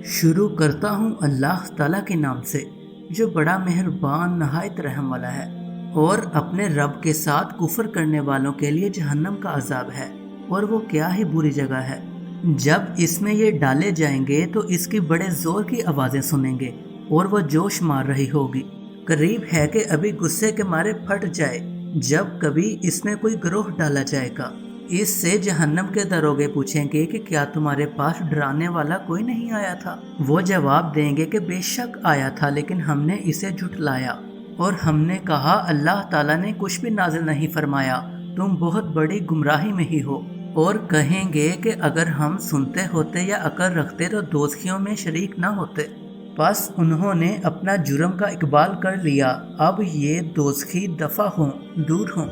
شروع کرتا ہوں اللہ تعالیٰ کے نام سے جو بڑا مہربان نہایت رحم والا ہے۔ اور اپنے رب کے ساتھ کفر کرنے والوں کے لیے جہنم کا عذاب ہے، اور وہ کیا ہی بری جگہ ہے۔ جب اس میں یہ ڈالے جائیں گے تو اس کی بڑے زور کی آوازیں سنیں گے اور وہ جوش مار رہی ہوگی۔ قریب ہے کہ ابھی غصے کے مارے پھٹ جائے جب کبھی اس میں کوئی گروہ ڈالا جائے گا۔ اس سے جہنم کے دروغے پوچھیں گے کہ کیا تمہارے پاس ڈرانے والا کوئی نہیں آیا تھا؟ وہ جواب دیں گے کہ بے شک آیا تھا لیکن ہم نے اسے جھٹلایا، اور ہم نے کہا اللہ تعالیٰ نے کچھ بھی نازل نہیں فرمایا، تم بہت بڑی گمراہی میں ہی ہو۔ اور کہیں گے کہ اگر ہم سنتے ہوتے یا عقل رکھتے تو دوزخیوں میں شریک نہ ہوتے۔ بس انہوں نے اپنا جرم کا اقبال کر لیا، اب یہ دوزخی دفع ہوں، دور ہوں۔